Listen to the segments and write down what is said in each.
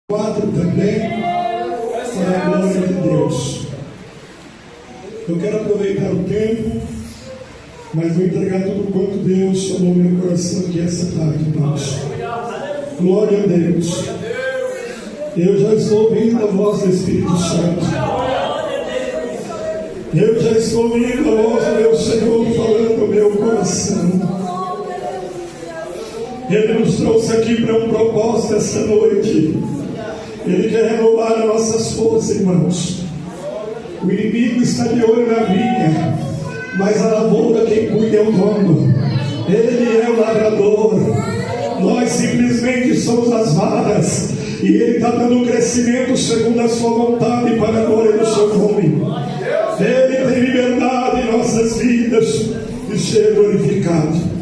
4 também, para a glória de Deus. Eu quero aproveitar o tempo, mas vou entregar tudo quanto Deus falou no meu coração aqui essa tarde, irmãos. Glória a Deus. Eu já estou ouvindo a voz do Espírito Santo. Eu já estou ouvindo a voz do meu Senhor falando no meu coração. Ele nos trouxe aqui para um propósito esta noite. Ele quer renovar as nossas forças, irmãos. O inimigo está de olho na vinha, mas a lavoura quem cuida é o dono. Ele é o lavrador. Nós simplesmente somos as varas, e Ele está dando crescimento segundo a sua vontade para a glória do seu nome. Ele tem liberdade em nossas vidas de ser glorificado.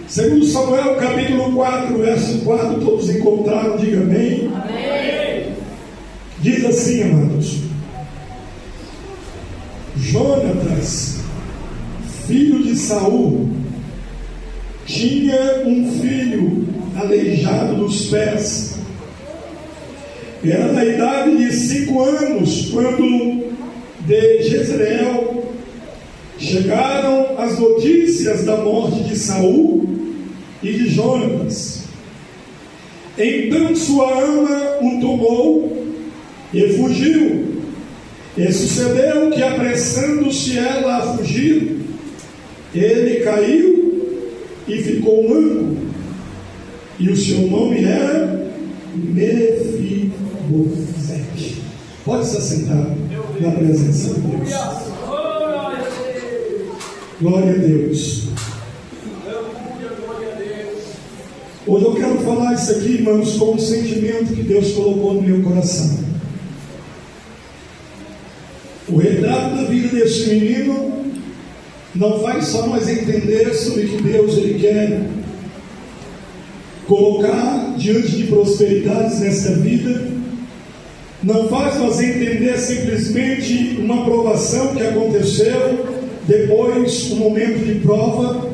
Segundo Samuel, capítulo 4, verso 4, todos encontraram, diga amém. Amém. Diz assim, amados: Jonatas, filho de Saul, tinha um filho aleijado dos pés. Era da idade de 5 anos, quando de Jezreel chegaram as notícias da morte de Saul e de Jonatas. Então sua ama o tomou e fugiu. E sucedeu que, apressando-se ela a fugir, ele caiu e ficou manco. E o seu nome era Mefibosete. Pode se assentar na presença de Deus. Glória a Deus. Hoje eu quero falar isso aqui, irmãos, com um sentimento que Deus colocou no meu coração. O retrato da vida desse menino não faz só nós entender sobre que Deus Ele quer colocar diante de prosperidades nesta vida. Não faz nós entender simplesmente uma provação que aconteceu, depois um momento de prova.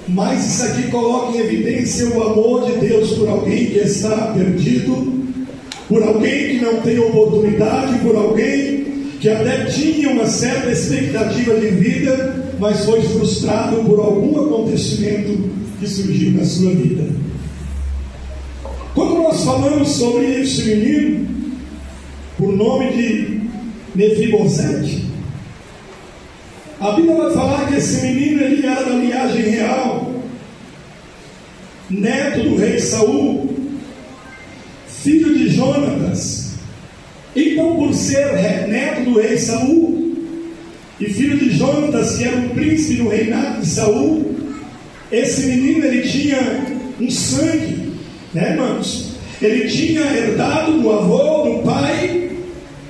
Mas isso aqui coloca em evidência o amor de Deus por alguém que está perdido, por alguém que não tem oportunidade, por alguém que até tinha uma certa expectativa de vida, mas foi frustrado por algum acontecimento que surgiu na sua vida. Quando nós falamos sobre esse menino, por nome de Mefibosete, a Bíblia vai falar que esse menino ele era da linhagem real, neto do rei Saul, filho de Jonatas. Então, por ser neto do rei Saul e filho de Jonatas, que era um príncipe no reinado de Saul, esse menino ele tinha um sangue, né, irmãos? Ele tinha herdado do avô, do pai,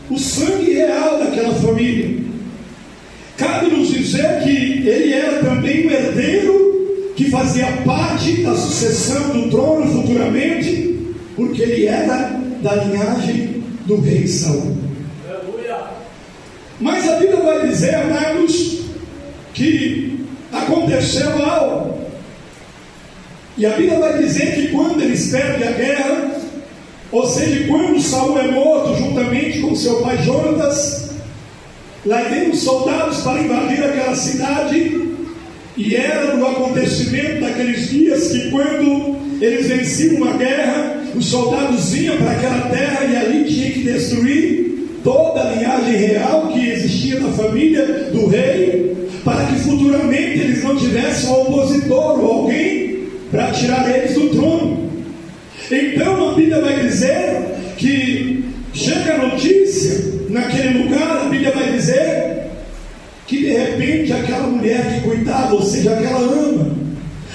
o sangue real daquela família. Cabe nos dizer que ele era também um herdeiro que fazia parte da sucessão do trono futuramente, porque ele era da linhagem do rei Saul. Mas a Bíblia vai dizer, amados, que aconteceu algo. E a Bíblia vai dizer que quando eles perdem a guerra, ou seja, quando Saul é morto juntamente com seu pai Jonatas, lá vem os soldados para invadir aquela cidade. E era no acontecimento daqueles dias que, quando eles venciam uma guerra, os soldados vinham para aquela terra e ali tinha que destruir toda a linhagem real que existia na família do rei, para que futuramente eles não tivessem um opositor ou alguém para tirar eles do trono. Então a Bíblia vai dizer que chega a notícia naquele lugar, a Bíblia vai dizer que de repente aquela mulher que cuidava, ou seja, aquela ama,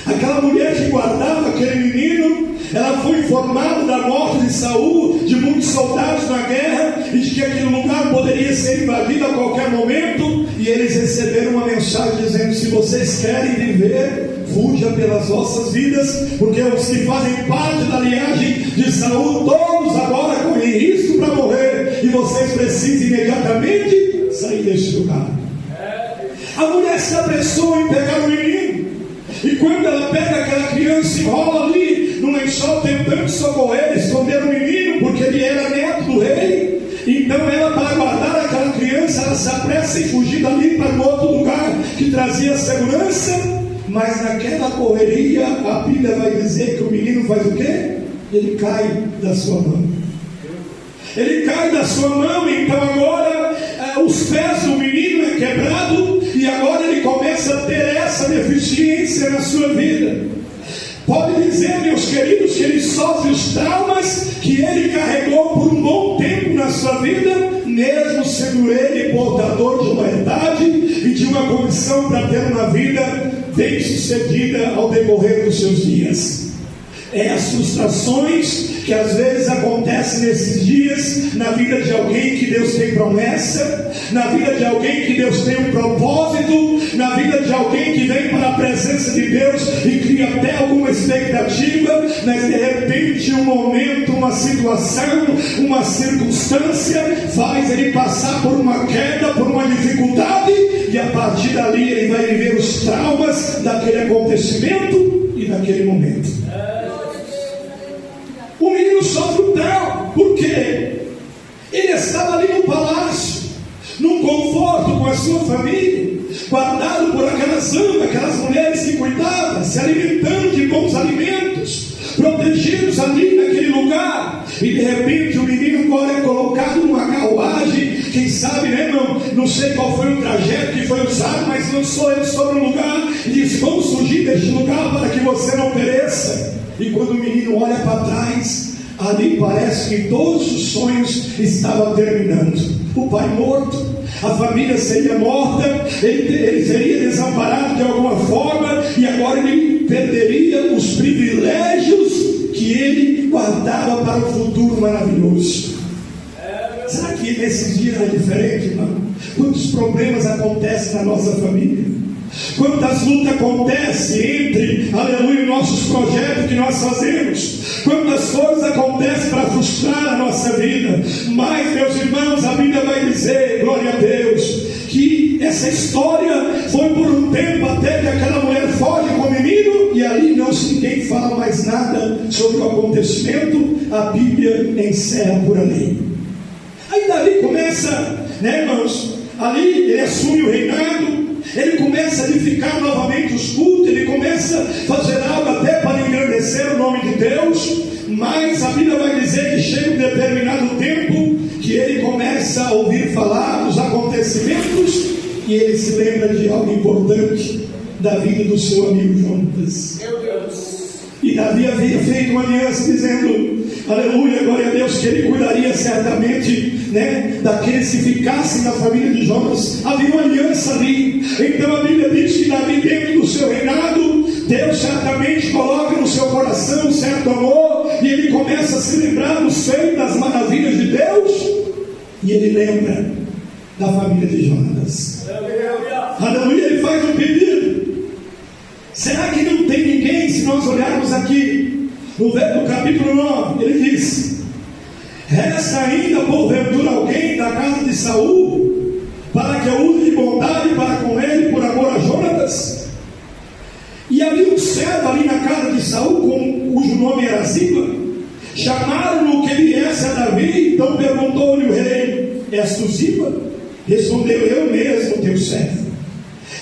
aquela mulher que guardava aquele menino, ela foi informada da morte de Saul, de muitos soldados na guerra, e de que aquele lugar poderia ser invadido a qualquer momento. E eles receberam uma mensagem dizendo: se vocês querem viver, fuja pelas vossas vidas, porque os que fazem parte da linhagem de Saul, todos agora correm risco para morrer, e vocês precisam imediatamente sair deste lugar. A mulher se apressou em pegar o menino, e quando ela pega aquela criança, enrola ali no lençol tentando socorrer, esconder o menino, porque ele era neto do rei. Então ela, para guardar aquela criança, ela se apressa em fugir dali para um outro lugar que trazia segurança. Mas naquela correria, a Bíblia vai dizer que o menino faz o quê? Ele cai da sua mão. Ele cai da sua mão, então agora os pés do menino é quebrado, e agora ele começa a ter essa deficiência na sua vida. Pode dizer, meus queridos, que ele sofre os traumas que ele carregou por um bom tempo na sua vida, mesmo sendo ele portador de uma idade e de uma condição para ter uma vida bem sucedida ao decorrer dos seus dias. É as frustrações que às vezes acontecem nesses dias na vida de alguém que Deus tem promessa, na vida de alguém que Deus tem um propósito, na vida de alguém que vem para a presença de Deus e cria até alguma expectativa, mas de repente um momento, uma situação, uma circunstância faz ele passar por uma queda, por uma dificuldade, e a partir dali ele vai viver os traumas daquele acontecimento e daquele momento. O menino sofre um trauma. Por quê? Ele estava ali no palácio, num conforto com a sua família, guardado por aquelas amas, aquelas mulheres que cuidavam, se alimentando de bons alimentos, protegidos ali naquele lugar. E de repente o menino agora é colocado numa carruagem. Quem sabe, né, não sei qual foi o trajeto que foi usado, mas lançou ele sobre um lugar e disse: vamos fugir deste lugar para que você não pereça. E quando o menino olha para trás, ali parece que todos os sonhos estavam terminando. O pai morto, a família seria morta, ele seria desamparado de alguma forma, e agora ele perderia os privilégios que ele guardava para o futuro maravilhoso. Será que nesses dias é diferente, irmão? Quantos problemas acontecem na nossa família? Quantas lutas acontecem entre, aleluia, nossos projetos que nós fazemos? Quantas coisas acontecem para frustrar a nossa vida? Mas, meus irmãos, a Bíblia vai dizer, glória a Deus, que essa história foi por um tempo até que aquela mulher foge com o menino, e ali ninguém fala mais nada sobre o acontecimento. A Bíblia encerra por ali. Aí Davi começa, né, irmãos, ali ele assume o reinado. Ele começa a edificar novamente os cultos, ele começa a fazer algo até para engrandecer o nome de Deus. Mas a Bíblia vai dizer que chega um determinado tempo que ele começa a ouvir falar dos acontecimentos, e ele se lembra de algo importante da vida do seu amigo Jonatas. Meu Deus! E Davi havia feito uma aliança dizendo, aleluia, glória a Deus, que ele cuidaria certamente, né, daqueles que ficassem na família de Jonas. Havia uma aliança ali. Então a Bíblia diz que Davi, dentro do seu reinado, Deus certamente coloca no seu coração um certo amor, e ele começa a se lembrar dos feitos, das maravilhas de Deus, e ele lembra da família de Jonas. Aleluia, ele faz um pedido. Será que não tem ninguém? Se nós olharmos aqui no capítulo 9, ele diz: resta ainda porventura alguém da casa de Saul, para que eu use de bondade para com ele por amor a Jonatas? E havia um servo ali na casa de Saul, cujo nome era Ziba. Chamaram-no que viesse a Davi. Então perguntou-lhe o rei: és tu Ziba? Respondeu: eu mesmo, teu servo.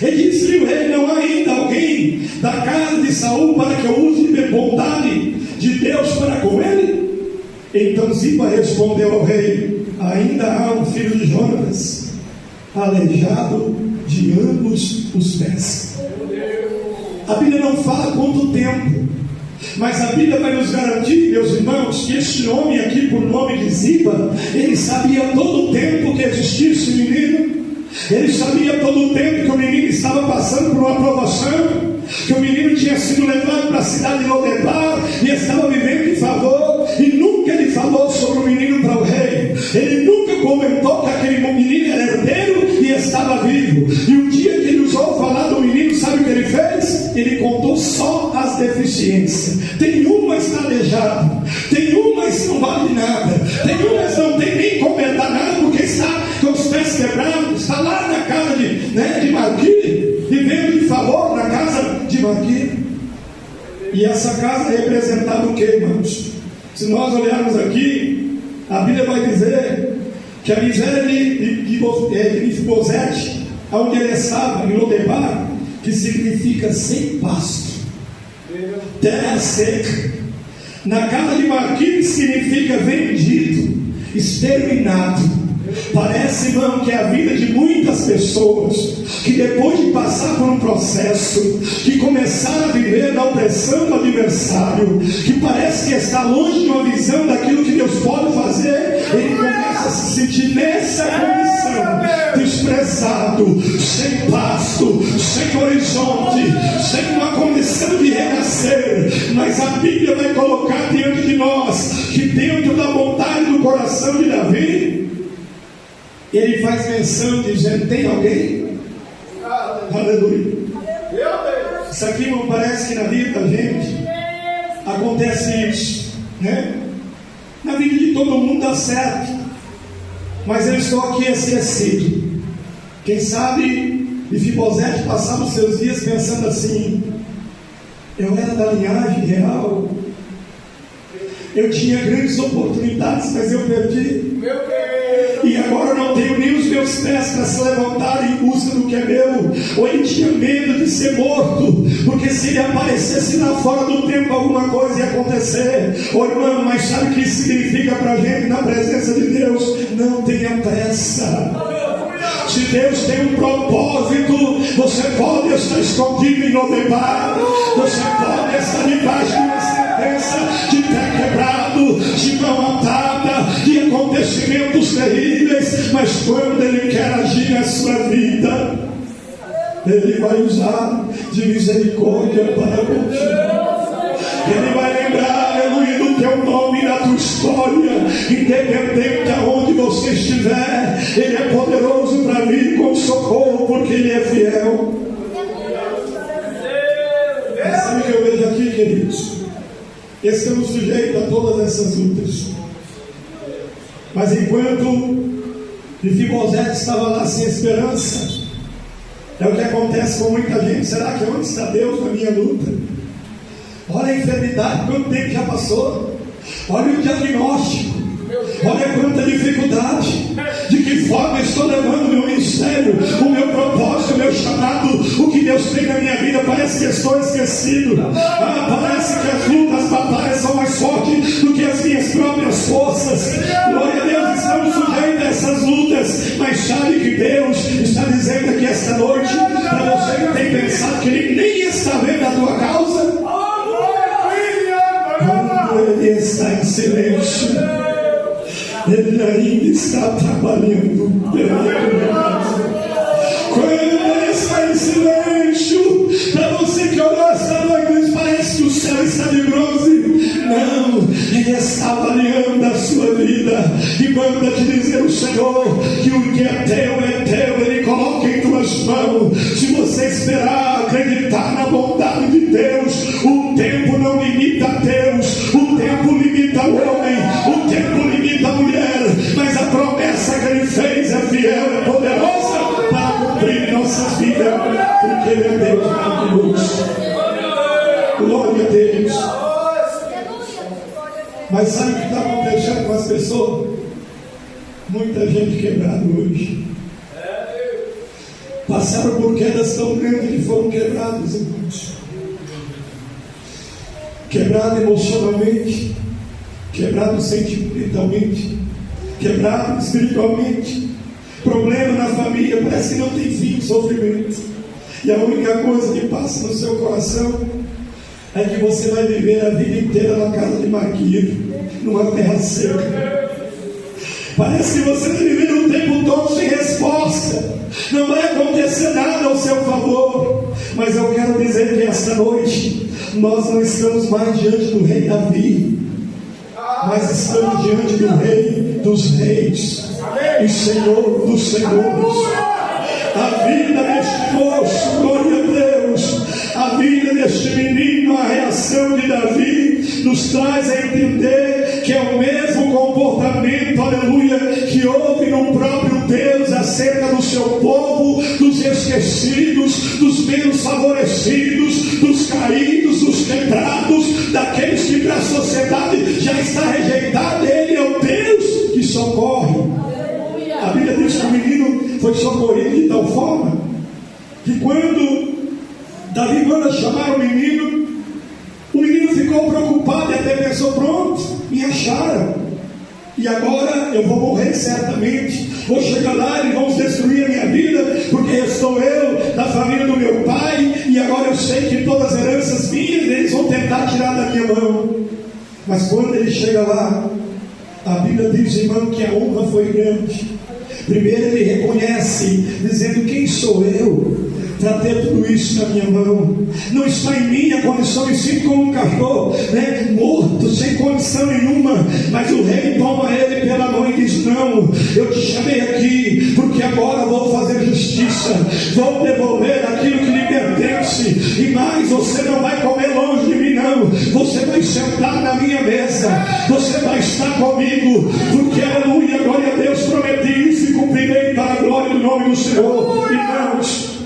E disse-lhe o rei: não há ainda alguém da casa de Saul para que eu use de bondade de Deus para com ele? Então Ziba respondeu ao rei: ainda há um filho de Jonatas, aleijado de ambos os pés. A Bíblia não fala quanto tempo, mas a Bíblia vai nos garantir, meus irmãos, que este homem aqui, por nome de Ziba, ele sabia todo o tempo que existia esse menino. Ele sabia todo o tempo que o menino estava passando por uma provação, que o menino tinha sido levado para a cidade de Lodebar e estava vivendo em favor, e nunca ele falou sobre o menino para o rei. Ele nunca comentou que aquele menino era herdeiro e estava vivo. E o dia que ele usou falar do menino, sabe o que ele fez? Ele contou só as deficiências. Tem uma está aleijado, tem uma que não vale nada, tem uma que não tem nem comentar nada porque está com os pés quebrados, está lá na casa de Marquilha, vivendo de favor na casa de Marquilha. E essa casa representava o que, irmãos? Se nós olharmos aqui, a Bíblia vai dizer que a miséria de Mefibosete, onde ele estava, em Lodebar, que significa sem pasto, terra seca. Na casa de Maquir significa vendido, exterminado. Parece, irmão, que é a vida de muitas pessoas que depois de passar por um processo, que começaram a viver na opressão do adversário, que parece que está longe de uma visão daquilo que Deus pode fazer, ele começa a se sentir nessa condição, desprezado, sem pasto, sem horizonte, sem uma condição de renascer. Mas a Bíblia vai colocar diante de nós que dentro da vontade do coração de Davi, ele faz menção dizendo: tem alguém? Aleluia. Isso aqui não parece que na vida da gente acontece isso, né? Na vida de todo mundo dá certo, mas eu estou aqui esquecido. Quem sabe Mefibosete passava os seus dias pensando assim: eu era da linhagem real, eu tinha grandes oportunidades, mas eu perdi. E agora não tenho nem os meus pés para se levantar em busca do que é meu. Ou ele tinha medo de ser morto, porque se ele aparecesse lá fora do tempo, alguma coisa ia acontecer. Ô irmão, mas sabe o que isso significa para a gente na presença de Deus? Não tenha pressa. Se Deus tem um propósito, você pode estar escondido em Lodebar, você pode estar debaixo de uma sentença de pé quebrado, de mão atada, de acontecimentos terríveis, mas quando Ele quer agir na sua vida, Ele vai usar de misericórdia para continuar. Ele vai lembrar, aleluia, do teu nome e da tua história, independente aonde você estiver. Ele é poderoso para vir com socorro, porque Ele é fiel. Sabe o que eu vejo aqui, queridos? Estamos sujeitos a todas essas lutas, mas enquanto Mefibosete estava lá sem esperança, é o que acontece com muita gente. Será que onde está Deus na minha luta? Olha a enfermidade, quanto tempo já passou. Olha o diagnóstico, olha quanta dificuldade. De que forma estou levando o meu ministério, o meu propósito, o meu chamado, o que Deus tem na minha vida? Parece que estou esquecido. Parece que as lutas, as batalhas são mais fortes do que as minhas próprias forças. Glória a Deus, estamos sujeitos a essas lutas, mas sabe que Deus está dizendo aqui esta noite, para você que tem pensado que Ele nem está vendo a tua causa, quando Ele está em silêncio, Ele ainda está trabalhando. Quando Ele está em silêncio, para você que orou esta noite, parece que o céu está de bronze. Não, Ele está avaliando a sua vida e manda te dizer o Senhor que o que é teu, Ele coloca em tuas mãos. Se você esperar, acreditar na bondade de Deus, o tempo não limita a Deus, o tempo limita o homem, o tempo limita a mulher, mas a promessa que Ele fez é fiel, é poderosa para cumprir nossas vidas, porque Ele é Deus maravilhoso. Glória a Deus. Mas sabe o que está acontecendo com as pessoas? Muita gente quebrada hoje. Passaram por quedas tão grandes que foram quebrados, irmãos. Quebrado emocionalmente, quebrado sentimentalmente, quebrado espiritualmente, problema na família, parece que não tem fim, sofrimento. E a única coisa que passa no seu coração é que você vai viver a vida inteira na casa de Maquir, numa terra seca. Parece que você vai viver o tempo todo sem resposta, não vai acontecer nada ao seu favor. Mas eu quero dizer que esta noite nós não estamos mais diante do rei Davi, mas estamos diante do rei dos reis e Senhor dos senhores. A vida deste moço, glória a Deus, a vida deste menino, a reação de Davi nos traz a entender que é o mesmo comportamento, aleluia, que houve no próprio Deus acerca do seu povo, dos esquecidos, dos menos favorecidos, dos caídos, dos quebrados. entre a sociedade já está rejeitado. Ele é o Deus que socorre. A Bíblia diz que o menino foi socorrido de tal forma que quando Davi manda chamar o menino ficou preocupado e até pensou: pronto, me acharam, e agora eu vou morrer certamente. Vou chegar lá e vão destruir a minha vida, porque estou eu da família do meu pai, e agora eu sei que todas as heranças minhas eles vão tentar tirar da minha mão. Mas quando ele chega lá, a Bíblia diz, irmão, que a honra foi grande. Primeiro ele reconhece, dizendo: quem sou eu para ter tudo isso na minha mão? Não está em mim a condição, me sinto como um cachorro, morto, sem condição nenhuma. Mas o rei toma ele pela mão e diz: não, eu te chamei aqui porque agora vou fazer justiça, vou devolver aquilo que lhe pertence, e mais, você não vai comer longe de mim, não. Você vai sentar na minha mesa, você vai estar comigo, porque aleluia, glória a Deus, prometi isso e cumprirei para a glória do nome do Senhor. Irmãos,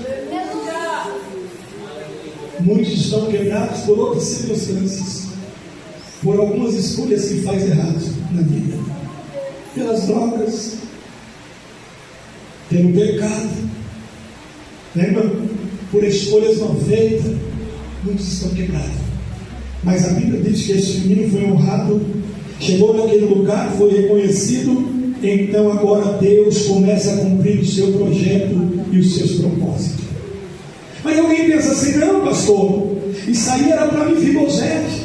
muitos estão quebrados por outras circunstâncias, por algumas escolhas que faz errado na vida, pelas drogas, pelo pecado, irmão? Por escolhas não feitas, muitos estão quebrados. Mas a Bíblia diz que esse menino foi honrado, chegou naquele lugar, foi reconhecido. Então agora Deus começa a cumprir o seu projeto e os seus propósitos. Mas alguém pensa assim: não, pastor, isso aí era para Mefibosete.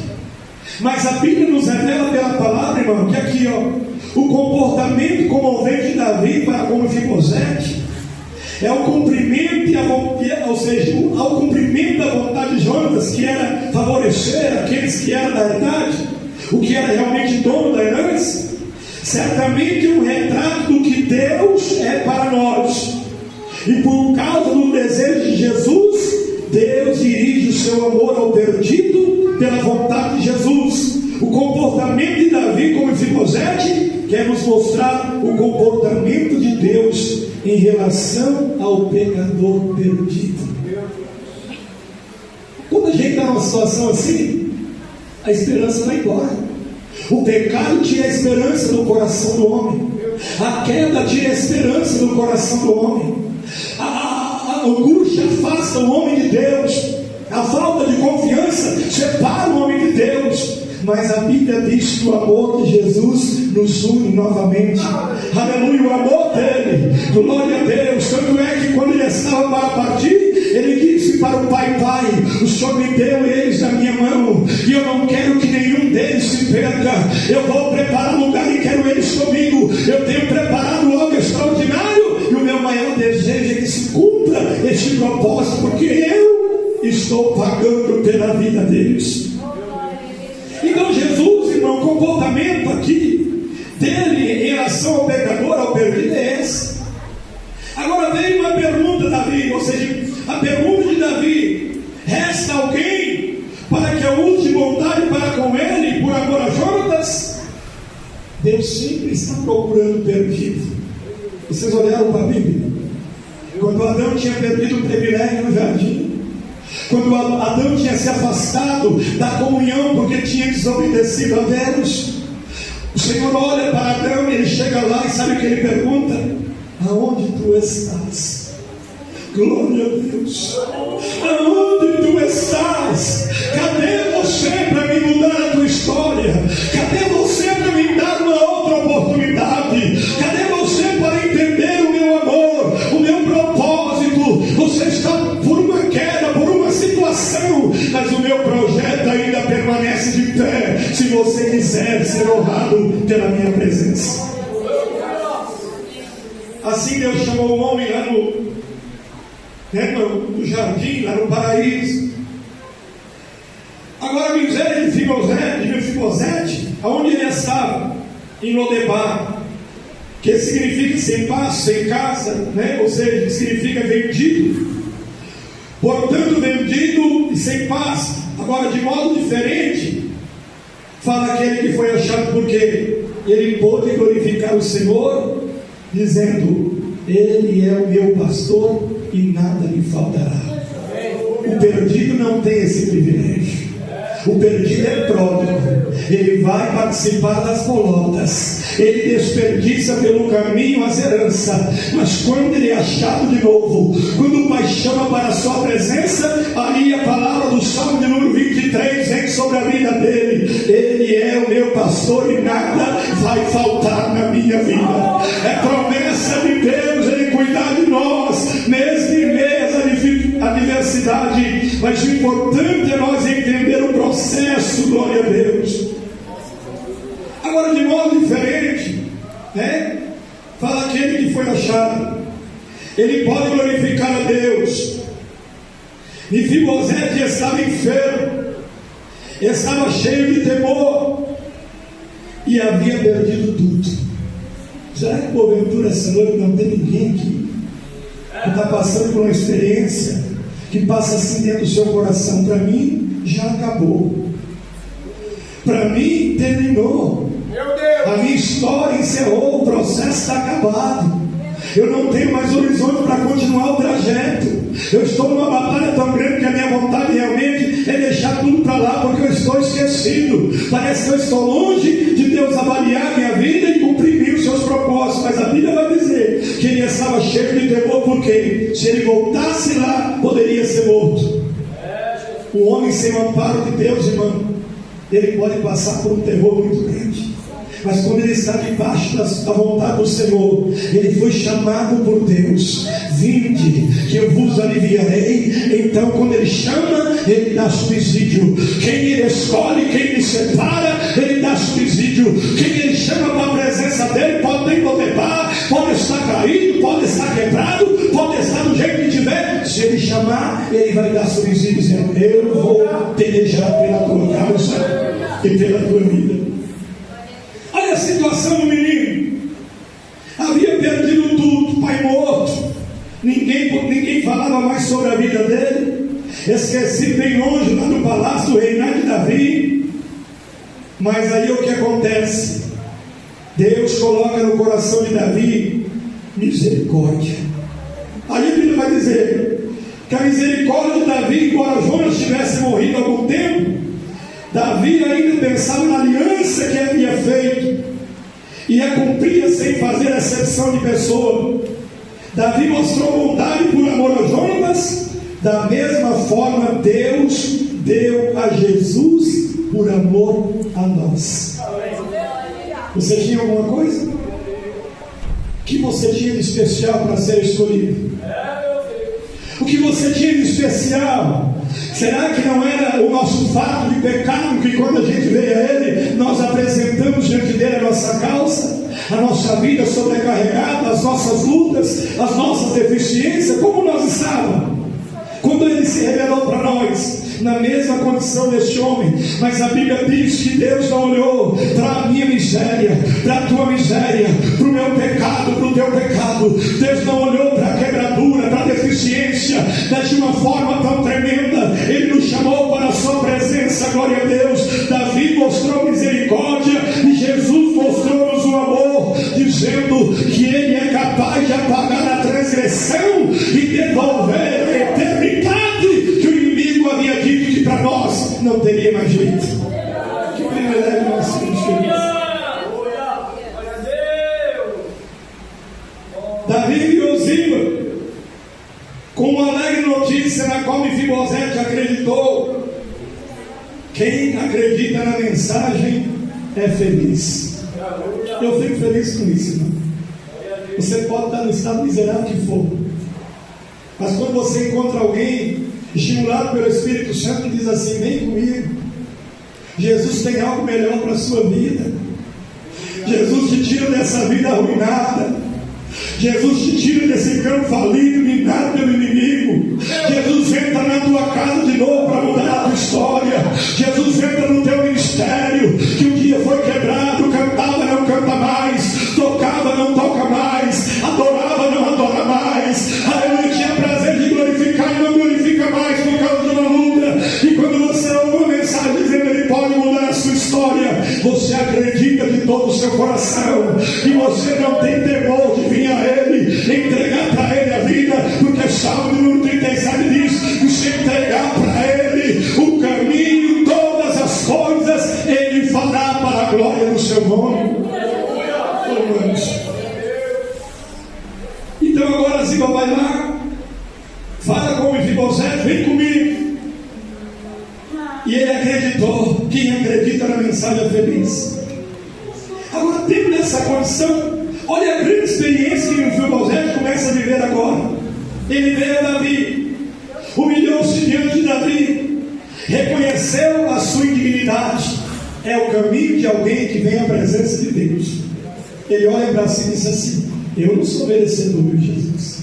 Mas a Bíblia nos revela pela palavra, irmão, que aqui, o comportamento comovente de Davi para com Mefibosete é o cumprimento, ou seja, ao cumprimento da vontade de Jonatas, que era favorecer aqueles que eram da herdade, o que era realmente dono da herança. Certamente um retrato do que Deus é para nós. E por causa do desejo de Jesus, Deus dirige o seu amor ao perdido pela vontade de Jesus. O comportamento de Davi com Mefibosete quer nos mostrar o comportamento de Deus em relação ao pecador perdido. Quando a gente está numa situação assim, a esperança vai embora. O pecado tira a esperança do coração do homem. A queda tira a esperança do coração do homem. A angústia afasta o homem de Deus. A falta de confiança separa o homem de Deus. Mas a Bíblia diz que o amor de Jesus nos une novamente. Aleluia, o amor dele, glória a Deus. Tanto é que quando ele estava para partir, ele disse para o Pai: Pai, o Senhor me deu eles na minha mão, e eu não quero que nenhum deles se perca. Eu vou preparar lugar e quero eles comigo. Eu tenho preparado algo extraordinário, e o meu maior desejo é que se cumpra este propósito, porque eu estou pagando pela vida deles. Então Jesus, irmão, o comportamento aqui dele em relação ao pecador, ao perdido, é esse. Agora vem uma pergunta, Davi, ou seja, a pergunta de Davi: resta alguém para que eu use bondade para com ele por amor a Jonatas? Deus sempre está procurando o perdido. Vocês olharam para a Bíblia? Quando Adão tinha perdido o privilégio no jardim, quando Adão tinha se afastado da comunhão porque tinha desobedecido a Deus, o Senhor olha para Adão e ele chega lá e sabe o que ele pergunta? Aonde tu estás? Glória a Deus. Aonde tu estás? Cadê você para me mudar a tua história? Cadê você para me dar uma outra oportunidade? Cadê você para entender o meu amor, o meu propósito? Você está por uma queda, por uma situação, mas o meu projeto ainda permanece de pé, se você quiser ser honrado pela minha presença. Assim Deus chamou o homem lá no jardim, lá no paraíso. Agora a miséria de Mefibosete, aonde ele estava? Em Lodebar, que significa sem pasto, sem casa, ou seja, significa vendido. Portanto, vendido e sem pasto. Agora, de modo diferente, fala aquele que foi achado, porque ele pôde glorificar o Senhor, dizendo: Ele é o meu pastor e nada me faltará. O perdido não tem esse privilégio. O perdido é pródigo, ele vai participar das bolotas, ele desperdiça pelo caminho as heranças, mas quando ele é achado de novo, quando o Pai chama para a sua presença, aí a palavra do Salmo de número 23 vem sobre a vida dele: ele é o meu pastor e nada vai faltar na minha vida. É promessa de Deus ele cuidar de nós, mesmo em meio à adversidade, mas o importante é nós entender o processo. Glória a Deus. Agora, de modo diferente, fala aquele que foi achado, ele pode glorificar a Deus. Mefibosete estava enfermo, estava cheio de temor e havia perdido tudo. Será que porventura essa noite não tem ninguém aqui que está passando por uma experiência que passa assim dentro do seu coração? Para mim já acabou, para mim terminou, a minha história encerrou, o processo está acabado, eu não tenho mais horizonte para continuar o trajeto, eu estou numa batalha tão grande que a minha vontade realmente é deixar tudo para lá, porque eu estou esquecido, parece que eu estou longe de Deus avaliar a minha vida e cumprir os seus propósitos. Mas a Bíblia vai dizer que ele estava cheio de temor, porque se ele voltasse lá, poderia ser morto. O homem sem o amparo de Deus, irmão, ele pode passar por um terror muito grande, mas quando ele está debaixo da vontade do Senhor, ele foi chamado por Deus: vinde que eu vos aliviarei. Então quando ele chama, ele dá subsídio. Quem ele escolhe, quem ele separa, ele dá subsídio. Quem ele chama para a presença dele pode nem contemplar, pode estar caído, pode estar quebrado, pode estar do jeito que tiver. Se ele chamar, ele vai dar subsídio, dizendo: eu vou pelejar pela tua causa e pela tua vida. Olha a situação do menino. Havia perdido tudo, pai morto, ninguém falava mais sobre a vida dele, esquecido bem longe lá no palácio do reinado de Davi. Mas aí o que acontece? Deus coloca no coração de Davi misericórdia. Aí a Bíblia vai dizer que a misericórdia de Davi, embora Jonas tivesse morrido há algum tempo, Davi ainda pensava na aliança que havia feito e a cumpria sem fazer exceção de pessoa. Davi mostrou bondade por amor a Jonas, da mesma forma Deus deu a Jesus por amor a nós. Você tinha alguma coisa? O que você tinha de especial para ser escolhido? O que você tinha de especial? Será que não era o nosso fato de pecado que quando a gente veio a Ele, nós apresentamos diante dele a nossa causa, a nossa vida sobrecarregada, as nossas lutas, as nossas deficiências? Como nós estávamos quando Ele se revelou para nós? Na mesma condição deste homem. Mas a Bíblia diz que Deus não olhou para a minha miséria, para a tua miséria, para o meu pecado, para o teu pecado. Deus não olhou para a quebradura, para a deficiência de uma forma tão tremenda. Ele nos chamou para a sua presença. Glória a Deus. Davi mostrou misericórdia e Jesus mostrou-nos o amor, dizendo que Ele é capaz de apagar a transgressão e devolver a eternidade que o inimigo havia dito que para nós não teria mais jeito. Que privilégio nós temos, queridos. Davi e Ziba, com uma alegre notícia na qual Mefibosete acreditou. Quem acredita na mensagem é feliz. Eu fico feliz com isso, irmão. Você pode estar no estado miserável que for, mas quando você encontra alguém estimulado pelo Espírito Santo e diz assim: vem comigo, Jesus tem algo melhor para a sua vida, Jesus te tira dessa vida arruinada, Jesus te tira desse campo falido, minado pelo inimigo. Jesus entra na tua casa de novo para mudar a tua história. Jesus entra no teu ministério, que um dia foi quebrado, cantava, não canta mais, tocava, não toca mais, adorava, não adora mais, aleluia, tinha prazer de glorificar e não glorifica mais por causa de uma luta. E quando você ouve uma mensagem dizendo Ele pode mudar a sua história, você acredita de todo o seu coração e você não tem temor de vir a Ele, entregar para Ele a vida, porque Salmo número 37 diz que se entregar para Ele o caminho, todas as mantendo nessa condição. Olha a grande experiência que o Mefibosete começa a viver agora. Ele veio a Davi, humilhou-se diante de Davi, reconheceu a sua indignidade. É o caminho de alguém que vem à presença de Deus. Ele olha para si e diz assim: eu não sou merecedor de Jesus.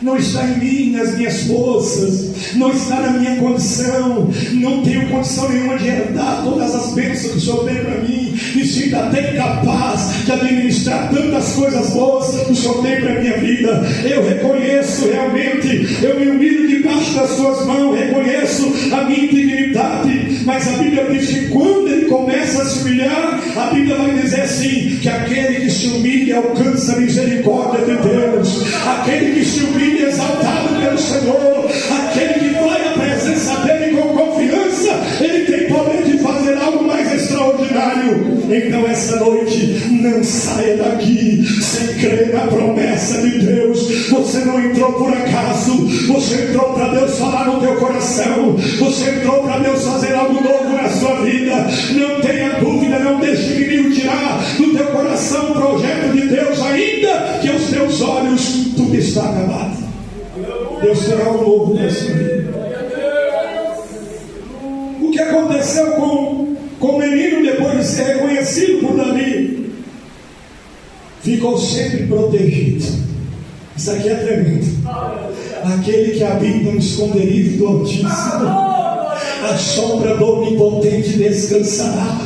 Não está em mim, nas minhas forças, não está na minha condição, não tenho condição nenhuma de herdar todas as bênçãos que o Senhor tem para mim, me sinto até incapaz de administrar tantas coisas boas que o Senhor tem para a minha vida. Eu reconheço realmente, eu me humilho debaixo das suas mãos, reconheço a minha indignidade, mas a Bíblia diz que quando ele começa a se humilhar, a Bíblia vai dizer assim, que aquele que se humilha alcança a misericórdia de Deus, aquele que se humilha exaltado pelo Senhor, aquele que vai à presença dele com confiança, ele tem poder de fazer algo mais extraordinário. Então essa noite, não saia daqui sem crer na promessa de Deus. Você não entrou por acaso, você entrou para Deus falar no teu coração, você entrou para Deus fazer algo novo na sua vida. Não tenha dúvida, não deixe o inimigo tirar do teu coração o projeto de Deus, ainda que aos teus olhos tudo está acabado. Deus terá um novo nessa vida. O que aconteceu com o menino depois de ser reconhecido por Davi? Ficou sempre protegido. Isso aqui é tremendo. Aquele que habita no esconderijo do Altíssimo, a sombra do Onipotente descansará.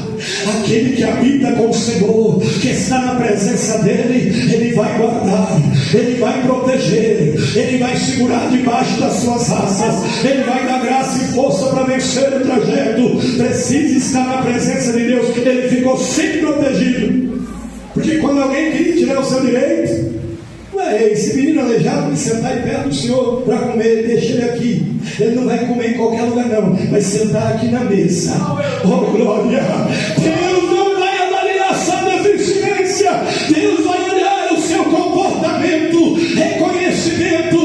Aquele que habita com o Senhor, que está na presença dele, ele vai guardar, ele vai proteger, ele vai segurar debaixo das suas asas, ele vai dar graça e força para vencer o trajeto. Precisa estar na presença de Deus. Ele ficou sempre protegido, porque quando alguém queria tirar o seu direito, esse menino aleijado, sentar aí perto do Senhor para comer, deixa ele aqui. Ele não vai comer em qualquer lugar não, vai sentar aqui na mesa. Oh glória! Deus não vai avaliar a sua deficiência, Deus vai olhar o seu comportamento, reconhecimento,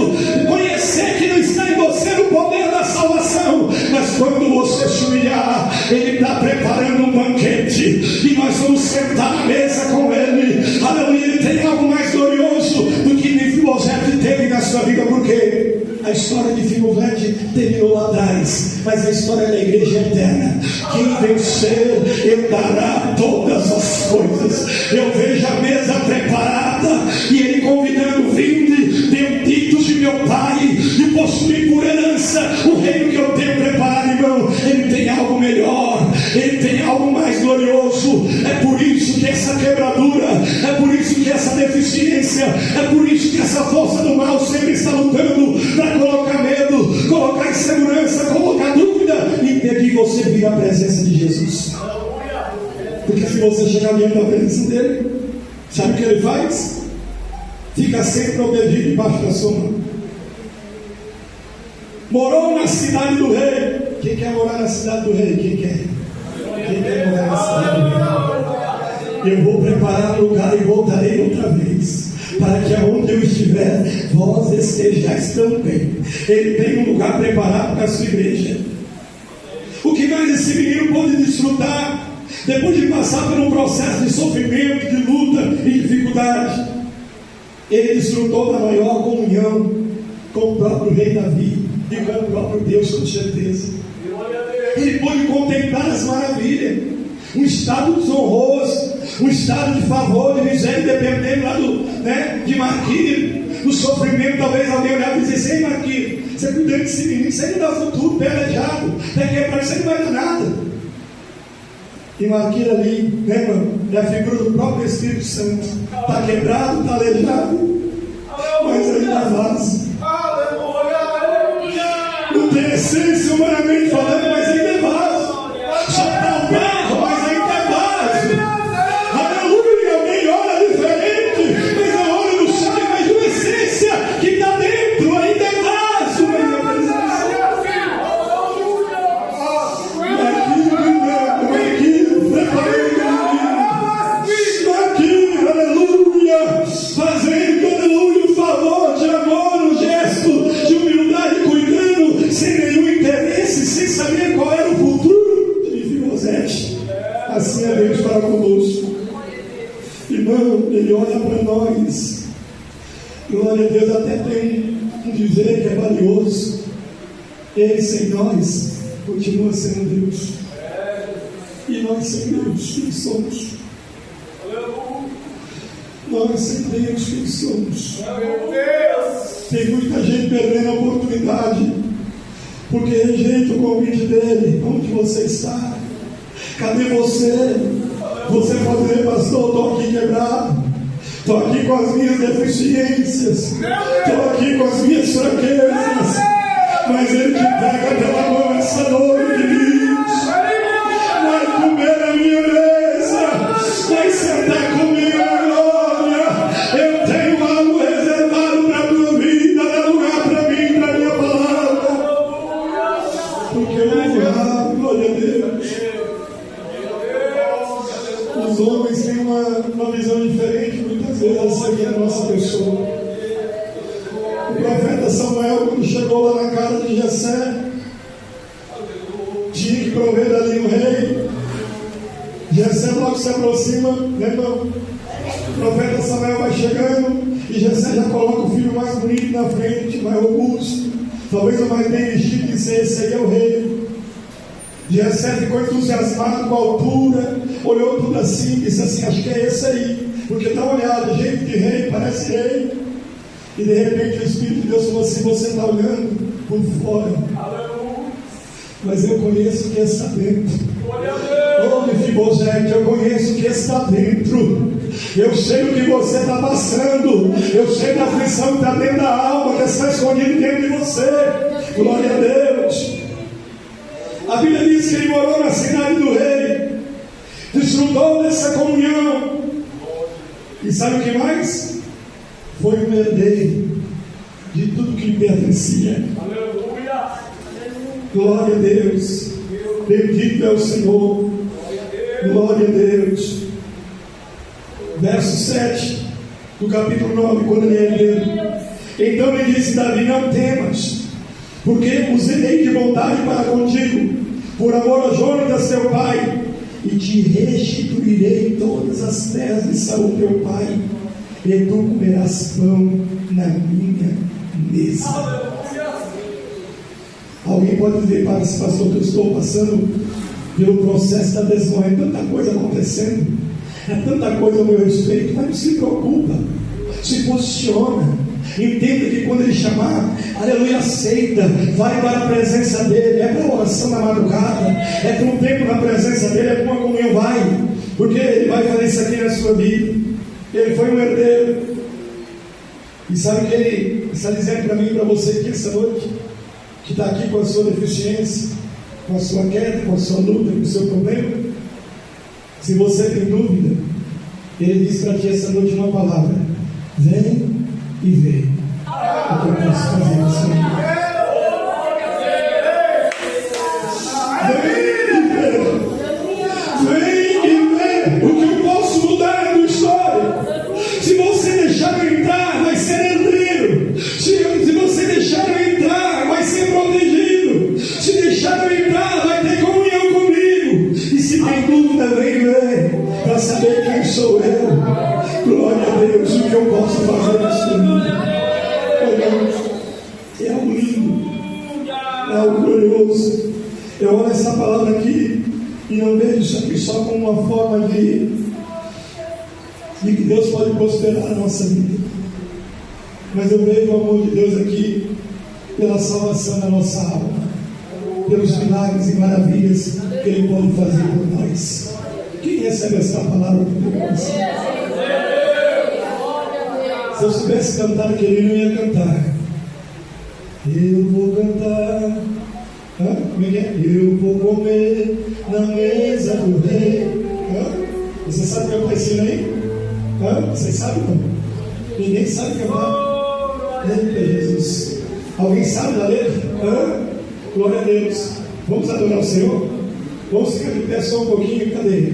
conhecer que não está em você o poder da salvação. Mas quando você se humilhar, Ele está preparando um banquete e nós vamos sentar na mesa com Ele. Aleluia! Ele tem algo mais glorioso do que Mefibosete teve na sua vida, porque a história de Mefibosete terminou lá atrás, mas a história da igreja é eterna. Quem vencer herdará todas as coisas. Eu vejo a mesa preparada e Ele convidando: vinde, benditos de meu Pai, e possuir por herança o reino que eu tenho preparado. Irmão, Ele tem algo melhor, Ele tem algo mais glorioso. É por isso que essa quebradura, é por isso que essa deficiência, é por isso que essa força do mal sempre está lutando para colocar medo, colocar insegurança, colocar dúvida e impedir você vir à presença de Jesus. Porque se você chegar diante da presença dele, sabe o que ele faz? Fica sempre protegido debaixo da sua mão. Morou na cidade do rei. Quem quer morar na cidade do rei? Quem quer? Quem quer morar na cidade do rei? Eu vou preparar um lugar e voltarei outra vez, para que aonde eu estiver, vós estejais também. Ele tem um lugar preparado para a sua igreja. O que mais esse menino pôde desfrutar, depois de passar por um processo de sofrimento, de luta e dificuldade? Ele desfrutou da maior comunhão com o próprio rei Davi e com o próprio Deus, com certeza. Ele pôde contemplar as maravilhas, um estado desonroso, um estado de favor, de miséria, dependendo lá de Marquinhos, do sofrimento. Talvez alguém olhar e dizer assim: ei Marquinhos, você cuida desse menino, isso aí não dá futuro, pé aleijado, pé quebrado, isso aí não vai dar nada. E Marquinhos ali, mano, é a figura do próprio Espírito Santo. Está quebrado, está aleijado, mas ainda faz. Não tem essência humanamente falando, mas ainda é vaso. Só está o barro, mas ainda é vaso. Aleluia! Alguém ora diferente, mas a hora não sai mais de uma essência que está dentro, ainda é vaso. Marquinhos, aleluia! Fazendo, aleluia, um favor de amor, um gesto de não, Ele olha para nós. Glória a Deus, até tem um dizer que é valioso. Ele sem nós continua sendo Deus. E nós sem Deus, quem somos? Nós sem Deus, quem somos? Tem muita gente perdendo a oportunidade porque rejeita o convite dele. Onde você está? Cadê você? Você pode dizer, pastor, estou aqui quebrado, estou aqui com as minhas deficiências, estou aqui com as minhas fraquezas, mas ele te pega pela mão essa noite e diz: vai comer na minha mesa, vai sentar comigo na glória. Eu tenho algo reservado para a tua vida, dá lugar para mim, para a minha palavra, porque eu amo, glória a Deus. Os homens têm uma visão diferente muitas vezes acerca da nossa pessoa. O profeta Samuel, quando chegou lá na casa de Jessé, tinha que prover dali um rei. Jessé logo se aproxima, né, irmão? O profeta Samuel vai chegando e Jessé já coloca o filho mais bonito na frente, mais robusto, talvez o mais bem vestido, e disse: esse aí é o rei. Jessé ficou entusiasmado com a altura, olhou tudo assim e disse assim: acho que é esse aí, porque dá uma olhada, jeito de rei, parece rei. E de repente o Espírito de Deus falou assim: você está olhando por fora, mas eu conheço o que está dentro. Oh, Mefibosete, eu conheço o que está dentro. Eu sei o que você está passando. Eu sei da aflição que está dentro da alma, que está escondido dentro de você. Glória a Deus. A Bíblia diz que ele morou na cidade do rei, desfrutou dessa comunhão, e sabe o que mais? Foi um herdeiro de tudo que lhe pertencia. Aleluia! Glória a Deus! Bendito é o Senhor! Glória a Deus! Verso 7 do capítulo 9, quando ele é herdeiro. Então lhe disse Davi: não temas, porque os irei de bondade para contigo, por amor a Jonatas teu pai, e te restituirei todas as terras de Saul teu pai, e tu comerás pão na minha mesa. Alguém pode dizer: para esse pastor, que eu estou passando pelo processo da desonra, é tanta coisa acontecendo, é tanta coisa a meu respeito, mas não se preocupa, se posiciona. Entenda que quando ele chamar, aleluia, aceita, vai para a presença dele. É para a oração na madrugada, é para um tempo na presença dele, é para uma comunhão, vai, porque ele vai fazer isso aqui na sua vida. Ele foi um herdeiro, e sabe o que ele está dizendo para mim e para você aqui essa noite, que está aqui com a sua deficiência, com a sua queda, com a sua luta, com o seu problema? Se você tem dúvida, ele diz para ti essa noite uma palavra: vem e vê o que eu posso fazer na sua vida. Vem e vê o que eu posso mudar na tua história. Se você deixar eu entrar, vai ser herdeiro. Se você deixar eu entrar, vai ser protegido. Se deixar eu entrar, vai ter comunhão comigo. E se tem dúvida, vem ver, para saber quem sou eu. Glória a Deus, o que eu posso fazer na sua vida. É algo lindo, é algo glorioso. Eu olho essa palavra aqui e não vejo isso aqui só como uma forma de que Deus pode prosperar a nossa vida, mas eu vejo o amor de Deus aqui pela salvação da nossa alma, pelos milagres e maravilhas que Ele pode fazer por nós. Quem recebe essa palavra do teu coração? Se eu soubesse cantar aquele, não ia cantar. Eu vou cantar. Como é que é? Eu vou comer na mesa do rei. Você sabe cantar esse aí? Vocês sabem não? Ninguém sabe cantar. Eita Jesus. Alguém sabe da letra? Glória a Deus. Vamos adorar o Senhor? Vamos ficar de pé só um pouquinho. Cadê?